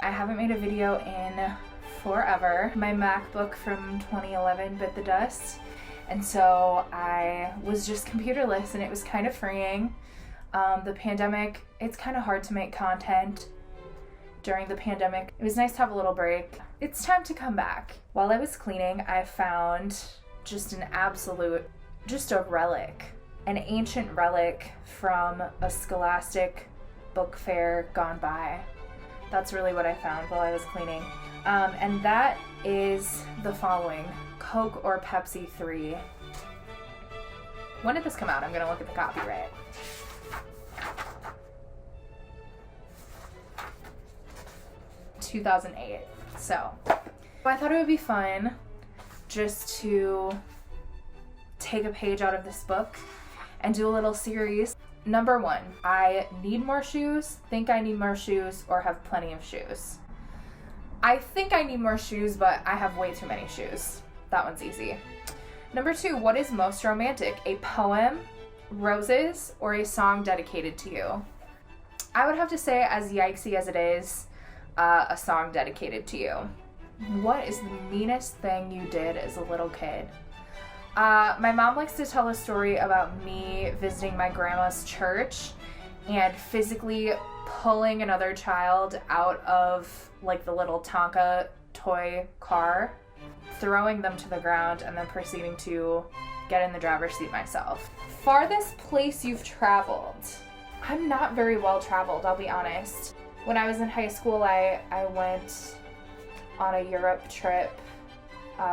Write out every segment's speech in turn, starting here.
I haven't made a video in forever. My MacBook from 2011 bit the dust, and so I was just computerless, and it was kind of freeing. The pandemic, it's kind of hard to make content during the pandemic. It was nice to have a little break. It's time to come back. While I was cleaning, I found just a relic, an ancient relic from a Scholastic book fair gone by. That's really what I found while I was cleaning. And that is the following: Coke or Pepsi 3. When did this come out? I'm gonna look at the copyright. ...2008. So I thought it would be fun just to take a page out of this book and do a little series. Number 1, I need more shoes, think I need more shoes, or have plenty of shoes. I think I need more shoes, but I have way too many shoes. That one's easy. Number 2, what is most romantic? A poem, roses, or a song dedicated to you? I would have to say, as yikesy as it is, a song dedicated to you. What is the meanest thing you did as a little kid? My mom likes to tell a story about me visiting my grandma's church and physically pulling another child out of like the little Tonka toy car, throwing them to the ground, and then proceeding to get in the driver's seat myself. Farthest place you've traveled? I'm not very well traveled, I'll be honest. When I was in high school, I went on a Europe trip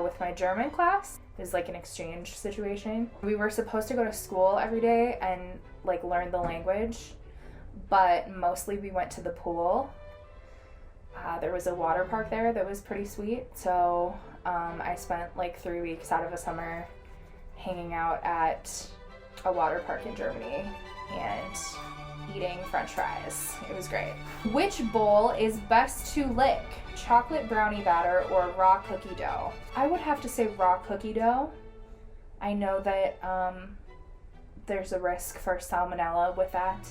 with my German class. It was like an exchange situation. We were supposed to go to school every day and like learn the language, but mostly we went to the pool. There was a water park there that was pretty sweet, so I spent like 3 weeks out of a summer hanging out at a water park in Germany and eating french fries. It was great. Which bowl is best to lick? Chocolate brownie batter or raw cookie dough? I would have to say raw cookie dough. I know that there's a risk for salmonella with that,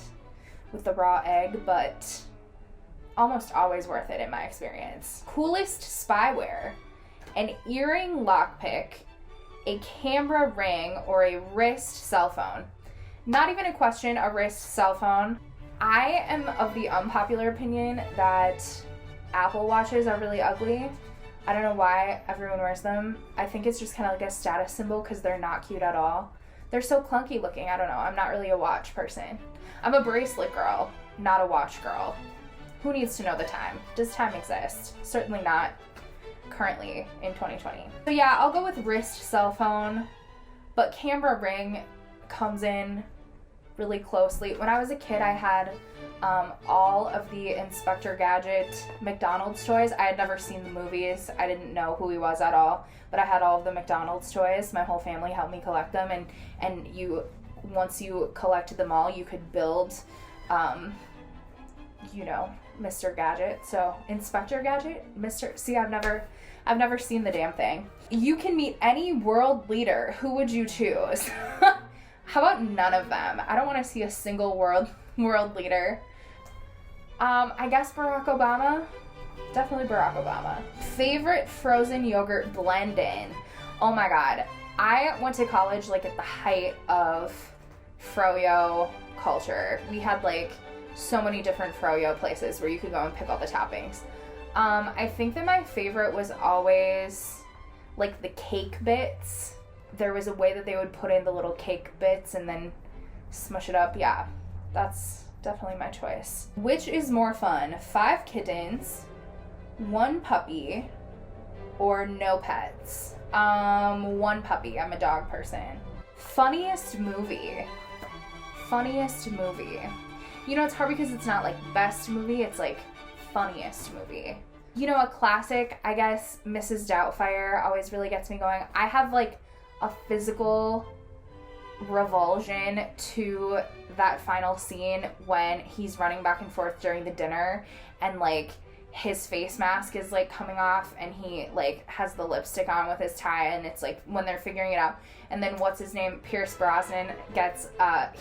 with the raw egg, but almost always worth it in my experience. Coolest spyware: an earring lockpick, a camera ring, or a wrist cell phone? Not even a question, a wrist cell phone. I am of the unpopular opinion that Apple Watches are really ugly. I don't know why everyone wears them. I think it's just kind of like a status symbol because they're not cute at all. They're so clunky looking. I don't know. I'm not really a watch person. I'm a bracelet girl, not a watch girl. Who needs to know the time? Does time exist? Certainly not currently in 2020. So yeah, I'll go with wrist cell phone, but camera ring comes in really closely. When I was a kid, I had all of the Inspector Gadget McDonald's toys. I had never seen the movies. I didn't know who he was at all, but I had all of the McDonald's toys. My whole family helped me collect them, and once you collected them all, you could build Mr. Gadget. So Inspector Gadget, I've never seen the damn thing. You can meet any world leader. Who would you choose? How about none of them? I don't want to see a single world leader. I guess Barack Obama. Definitely Barack Obama. Favorite frozen yogurt blend-in? Oh my god. I went to college like at the height of froyo culture. We had like so many different froyo places where you could go and pick all the toppings. I think that my favorite was always like the cake bits. There was a way that they would put in the little cake bits and then smush it up. Yeah, that's definitely my choice. Which is more fun? 5 kittens, 1 puppy, or no pets? 1 puppy. I'm a dog person. Funniest movie. You know, it's hard because it's not like best movie, it's like funniest movie. You know, a classic, I guess, Mrs. Doubtfire always really gets me going. I have like a physical revulsion to that final scene when he's running back and forth during the dinner and like his face mask is like coming off and he like has the lipstick on with his tie, and it's like when they're figuring it out, and then what's his name, Pierce Brosnan gets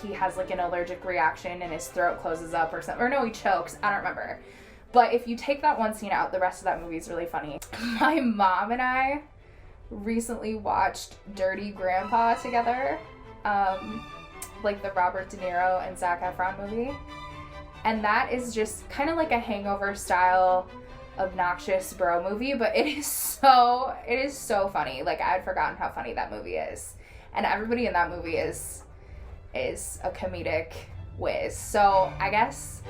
he has like an allergic reaction and his throat closes up or something, or no, he chokes, I don't remember, But if you take that one scene out, the rest of that movie is really funny. My mom and I recently watched Dirty Grandpa together, like the Robert De Niro and Zac Efron movie. And that is just kind of like a Hangover style obnoxious bro movie, but it is so funny. Like, I had forgotten how funny that movie is. And everybody in that movie is a comedic whiz. So I guess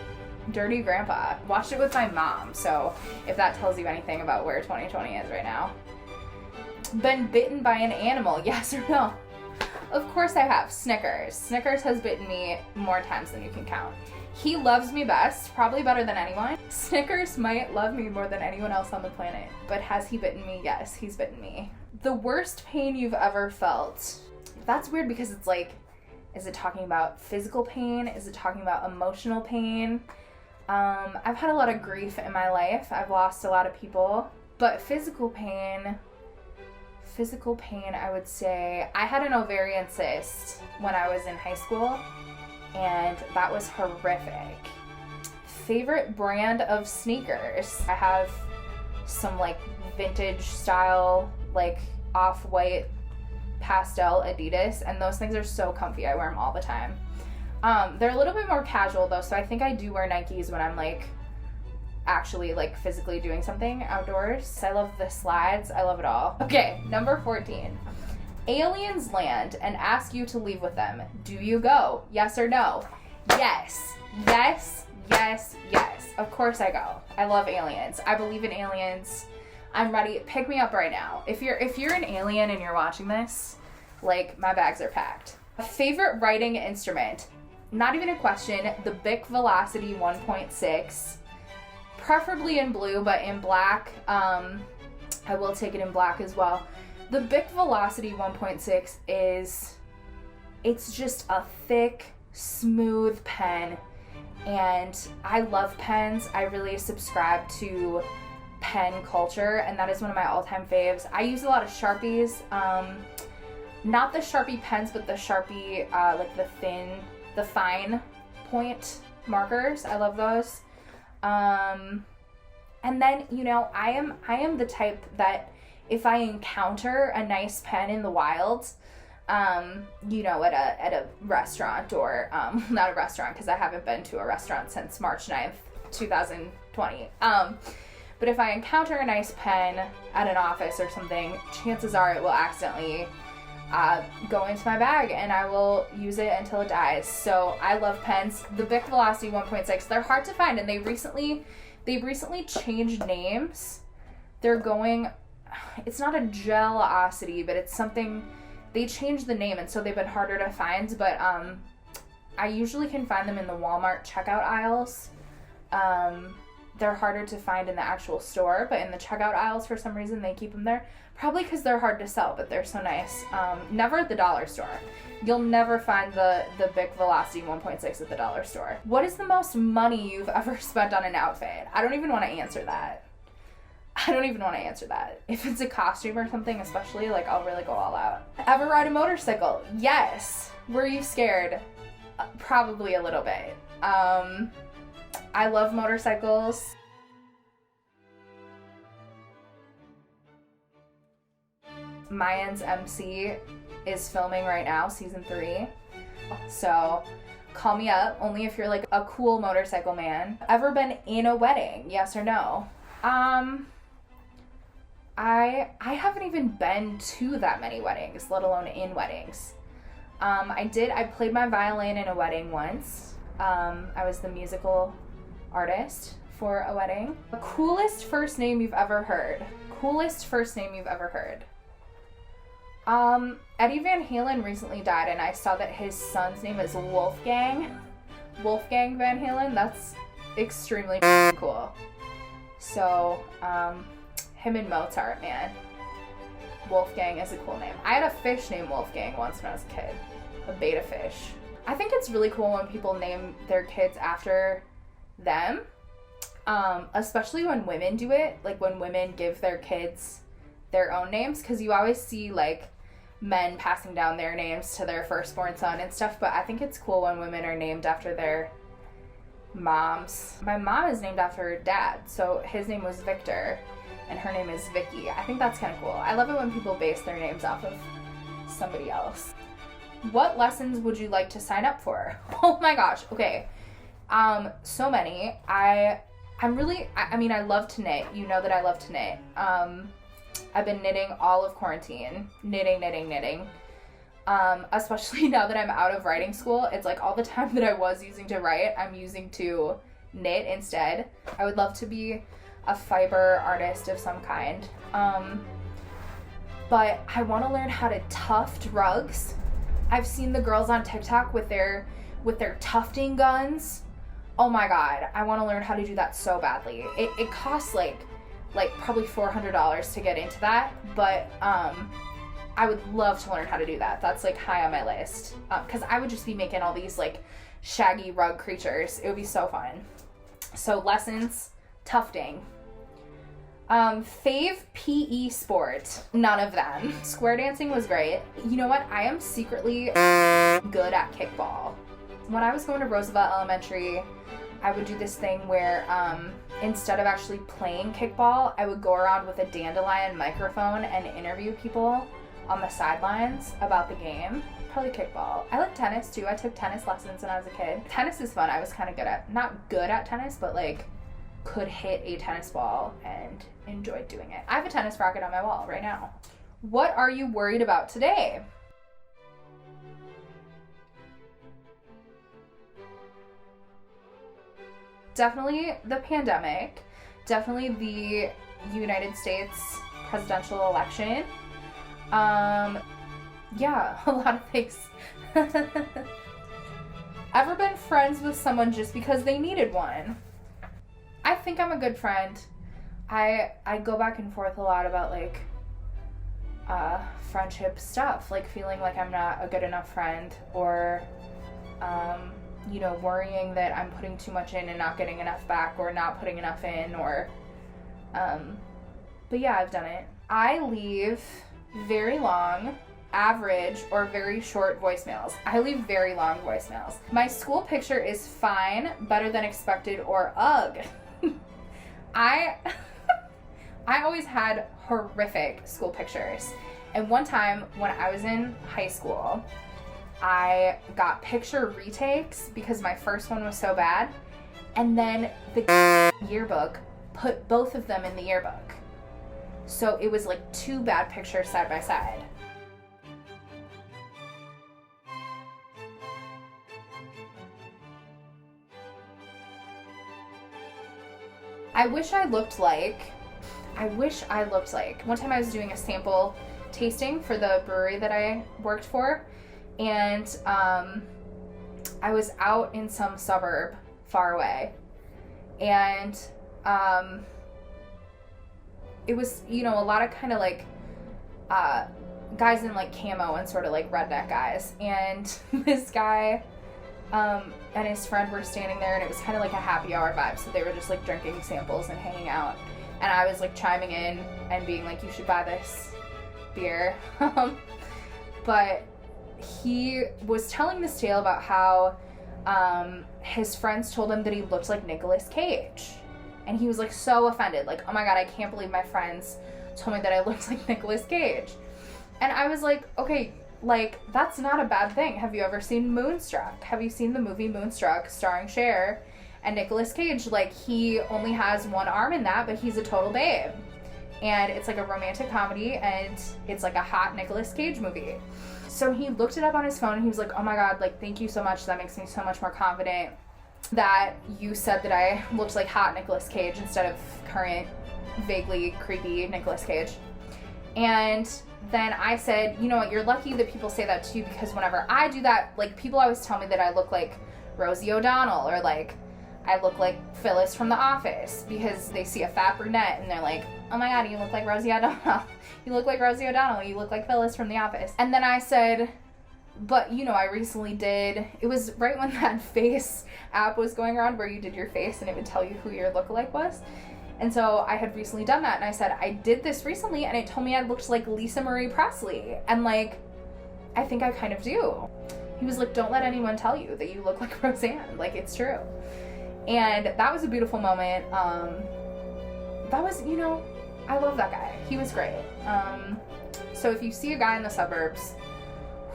Dirty Grandpa. Watched it with my mom, so if that tells you anything about where 2020 is right now. Been bitten by an animal, yes or no? Of course I have. Snickers. Snickers has bitten me more times than you can count. He loves me best, probably better than anyone. Snickers might love me more than anyone else on the planet, but has he bitten me? Yes, he's bitten me. The worst pain you've ever felt. That's weird because it's like, is it talking about physical pain? Is it talking about emotional pain? I've had a lot of grief in my life. I've lost a lot of people, but physical pain, I would say, I had an ovarian cyst when I was in high school, and that was horrific. Favorite brand of sneakers? I have some like vintage style, like off-white pastel Adidas, and those things are so comfy. I wear them all the time. They're a little bit more casual though, so I think I do wear Nikes when I'm like actually like physically doing something outdoors. I love the slides. I love it all. Okay, number 14. Aliens land and ask you to leave with them. Do you go? Yes or no? Yes. Yes. Yes. Yes. Of course I go. I love aliens. I believe in aliens. I'm ready. Pick me up right now. If you're an alien and you're watching this, like, my bags are packed. A favorite writing instrument? Not even a question. The Bic Velocity 1.6. Preferably in blue, but in black. I will take it in black as well. The Bic Velocity 1.6 it's just a thick, smooth pen. And I love pens. I really subscribe to pen culture, and that is one of my all-time faves. I use a lot of Sharpies. Not the Sharpie pens, but the Sharpie, like the fine point markers. I love those. And then, you know, I am the type that if I encounter a nice pen in the wild, you know, at a restaurant or, not a restaurant because I haven't been to a restaurant since March 9th, 2020. But if I encounter a nice pen at an office or something, chances are it will accidentally go into my bag and I will use it until it dies. So I love pens. The Bic Velocity 1.6, they're hard to find, and they recently changed names. They're going, it's not a Gelocity, but it's something, they changed the name, and so they've been harder to find, but I usually can find them in the Walmart checkout aisles. They're harder to find in the actual store, but in the checkout aisles, for some reason, they keep them there. Probably because they're hard to sell, but they're so nice. Never at the dollar store. You'll never find the Bic Velocity 1.6 at the dollar store. What is the most money you've ever spent on an outfit? I don't even want to answer that. If it's a costume or something especially, like, I'll really go all out. Ever ride a motorcycle? Yes. Were you scared? Probably a little bit. I love motorcycles. Mayans MC is filming right now, season 3. So call me up, only if you're like a cool motorcycle man. Ever been in a wedding? Yes or no? I haven't even been to that many weddings, let alone in weddings. I played my violin in a wedding once. I was the musical artist for a wedding. The coolest first name you've ever heard. Eddie Van Halen recently died, and I saw that his son's name is Wolfgang Van Halen. That's extremely cool. So, him and Mozart, man. Wolfgang is a cool name. I had a fish named Wolfgang once when I was a kid. A betta fish. I think it's really cool when people name their kids after them. Especially when women do it. Like when women give their kids their own names. Because you always see like men passing down their names to their firstborn son and stuff. But I think it's cool when women are named after moms. My mom is named after her dad, so his name was Victor and her name is Vicky. I think that's kind of cool. I love it when people base their names off of somebody else. What lessons would you like to sign up for? Oh my gosh. Okay. So many. I mean, I love to knit. You know that I love to knit. I've been knitting all of quarantine. Knitting. Especially now that I'm out of writing school. It's like all the time that I was using to write, I'm using to knit instead. I would love to be a fiber artist of some kind. But I want to learn how to tuft rugs. I've seen the girls on TikTok with their tufting guns. Oh my god, I want to learn how to do that so badly. It costs like probably $400 to get into that, but I would love to learn how to do that. That's like high on my list, because I would just be making all these like shaggy rug creatures. It would be so fun. So lessons, tufting. Fave PE sport, none of them. Square dancing was great. You know what? I am secretly good at kickball. When I was going to Roosevelt Elementary, I would do this thing where instead of actually playing kickball, I would go around with a dandelion microphone and interview people on the sidelines about the game. Probably kickball. I like tennis too. I took tennis lessons when I was a kid. Tennis is fun. I was kind of not good at tennis, but like could hit a tennis ball and enjoyed doing it. I have a tennis racket on my wall right now. What are you worried about today? Definitely the pandemic. Definitely the United States presidential election. Yeah, a lot of things. Ever been friends with someone just because they needed one? I think I'm a good friend. I go back and forth a lot about like friendship stuff, like feeling like I'm not a good enough friend, or worrying that I'm putting too much in and not getting enough back, or not putting enough in, or but yeah, I've done it. I leave very long, average, or very short voicemails. I leave very long voicemails. My school picture is fine, better than expected, or ugh. I always had horrific school pictures. And one time when I was in high school, I got picture retakes because my first one was so bad. And then the yearbook put both of them in the yearbook. So it was like two bad pictures side by side. I wish I looked like. One time I was doing a sample tasting for the brewery that I worked for, and I was out in some suburb far away, and it was, a lot of kind of like guys in like camo and sort of like redneck guys, and this guy and his friend were standing there, and it was kind of like a happy hour vibe, so they were just like drinking samples and hanging out, and I was like chiming in and being like, you should buy this beer. But he was telling this tale about how his friends told him that he looked like Nicolas Cage, and he was like so offended, like, oh my god, I can't believe my friends told me that I looked like Nicolas Cage. And I was like, okay, like, that's not a bad thing. Have you ever seen Moonstruck? Have you seen the movie Moonstruck starring Cher and Nicolas Cage? Like, he only has one arm in that, but he's a total babe. And it's like a romantic comedy, and it's like a hot Nicolas Cage movie. So he looked it up on his phone, and he was like, oh my god, like, thank you so much. That makes me so much more confident that you said that I looked like hot Nicolas Cage instead of current, vaguely creepy Nicolas Cage. And then I said, you know what, you're lucky that people say that to you, because whenever I do that, like, people always tell me that I look like Rosie O'Donnell, or like I look like Phyllis from The Office, because they see a fat brunette and they're like, oh my god, you look like Rosie O'Donnell. You look like Rosie O'Donnell. You look like Phyllis from The Office. And then I said, but I recently did, it was right when that face app was going around where you did your face and it would tell you who your lookalike was. And so I had recently done that, and I said, I did this recently, and it told me I looked like Lisa Marie Presley. And like, I think I kind of do. He was like, don't let anyone tell you that you look like Roseanne. Like, it's true. And that was a beautiful moment. That was, you know, I love that guy. He was great. So if you see a guy in the suburbs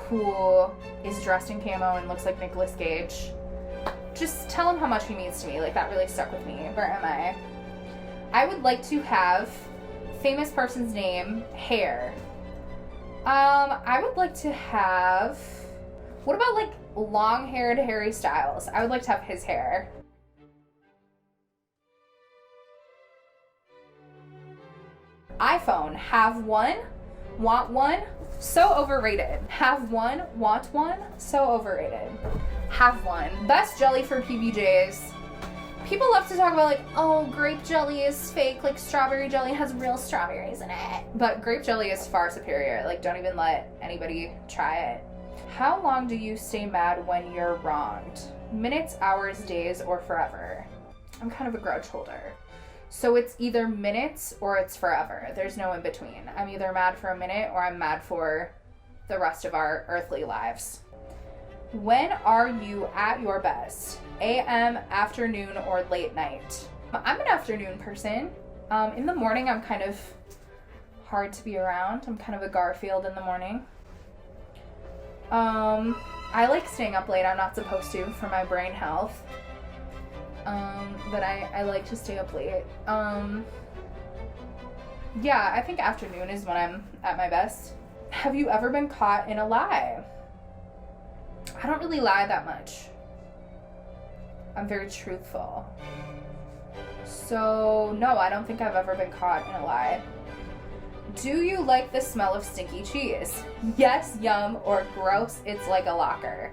who is dressed in camo and looks like Nicolas Cage, just tell him how much he means to me. Like, that really stuck with me. Where am I? I would like to have famous person's name, hair. I would like to have, what about like long-haired Harry Styles? I would like to have his hair. iPhone, have one, want one, so overrated. Have one, want one, so overrated. Have one. Best jelly for PBJs. People love to talk about like, oh, grape jelly is fake, like strawberry jelly has real strawberries in it. But grape jelly is far superior. Like, don't even let anybody try it. How long do you stay mad when you're wronged? Minutes, hours, days, or forever? I'm kind of a grudge holder. So it's either minutes or it's forever. There's no in between. I'm either mad for a minute or I'm mad for the rest of our earthly lives. When are you at your best? AM, afternoon, or late night? I'm an afternoon person. In the morning, I'm kind of hard to be around. I'm kind of a Garfield in the morning. I like staying up late. I'm not supposed to for my brain health. But I like to stay up late. Yeah, I think afternoon is when I'm at my best. Have you ever been caught in a lie? I don't really lie that much. I'm very truthful. So, no, I don't think I've ever been caught in a lie. Do you like the smell of stinky cheese? Yes, yum, or gross, it's like a locker.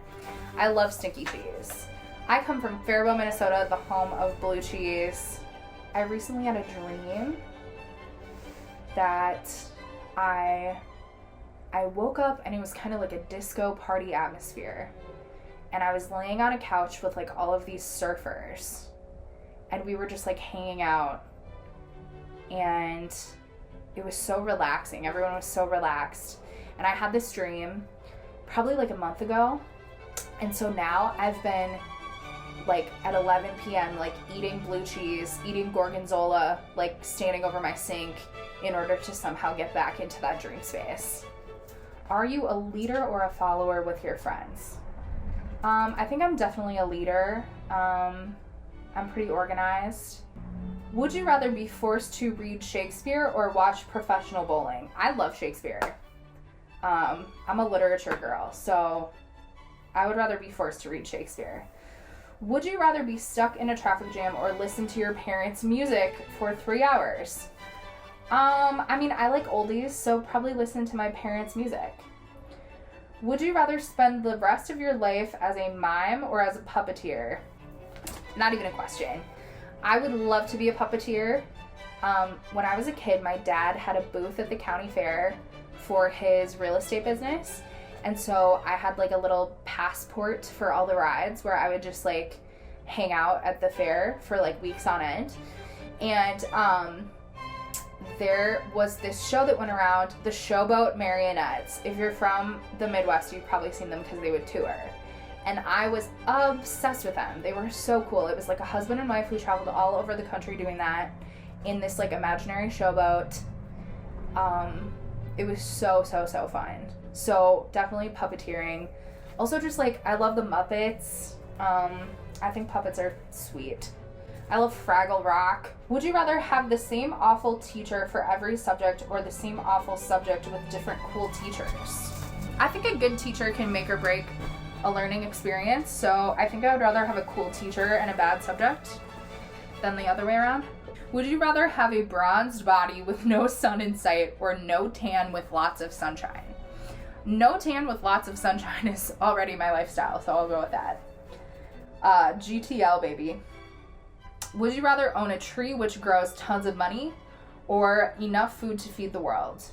I love stinky cheese. I come from Faribault, Minnesota, the home of blue cheese. I recently had a dream that I woke up and it was kind of like a disco party atmosphere. And I was laying on a couch with like all of these surfers. And we were just like hanging out. And it was so relaxing. Everyone was so relaxed. And I had this dream probably like a month ago. And so now I've been like at 11 p.m. like eating blue cheese, eating gorgonzola, like standing over my sink in order to somehow get back into that dream space. Are you a leader or a follower with your friends? I think I'm definitely a leader. I'm pretty organized. Would you rather be forced to read Shakespeare or watch professional bowling? I love Shakespeare. I'm a literature girl, so I would rather be forced to read Shakespeare. Would you rather be stuck in a traffic jam or listen to your parents' music for 3 hours? I mean, I like oldies, so probably listen to my parents' music. Would you rather spend the rest of your life as a mime or as a puppeteer? Not even a question. I would love to be a puppeteer. When I was a kid, my dad had a booth at the county fair for his real estate business. And so I had like a little passport for all the rides where I would just like hang out at the fair for like weeks on end. And there was this show that went around, the Showboat Marionettes. If you're from the Midwest, you've probably seen them because they would tour. And I was obsessed with them. They were so cool. It was like a husband and wife who traveled all over the country doing that in this like imaginary showboat. It was so fun. So definitely puppeteering. Also just like, I love the Muppets. I think puppets are sweet. I love Fraggle Rock. Would you rather have the same awful teacher for every subject or the same awful subject with different cool teachers? I think a good teacher can make or break a learning experience, so I think I would rather have a cool teacher and a bad subject than the other way around. Would you rather have a bronzed body with no sun in sight or no tan with lots of sunshine? No tan with lots of sunshine is already my lifestyle, so I'll go with that. GTL, baby. Would you rather own a tree which grows tons of money or enough food to feed the world?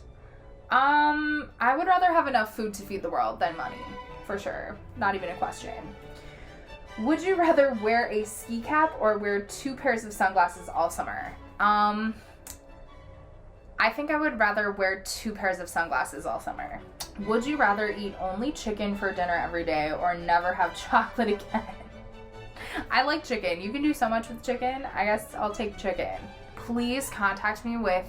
I would rather have enough food to feed the world than money, for sure. Not even a question. Would you rather wear a ski cap or wear 2 pairs of sunglasses all summer? I think I would rather wear 2 pairs of sunglasses all summer. Would you rather eat only chicken for dinner every day or never have chocolate again? I like chicken. You can do so much with chicken. I guess I'll take chicken. Please contact me with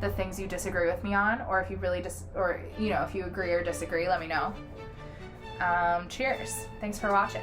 the things you disagree with me on, or if you really if you agree or disagree, let me know. Cheers. Thanks for watching.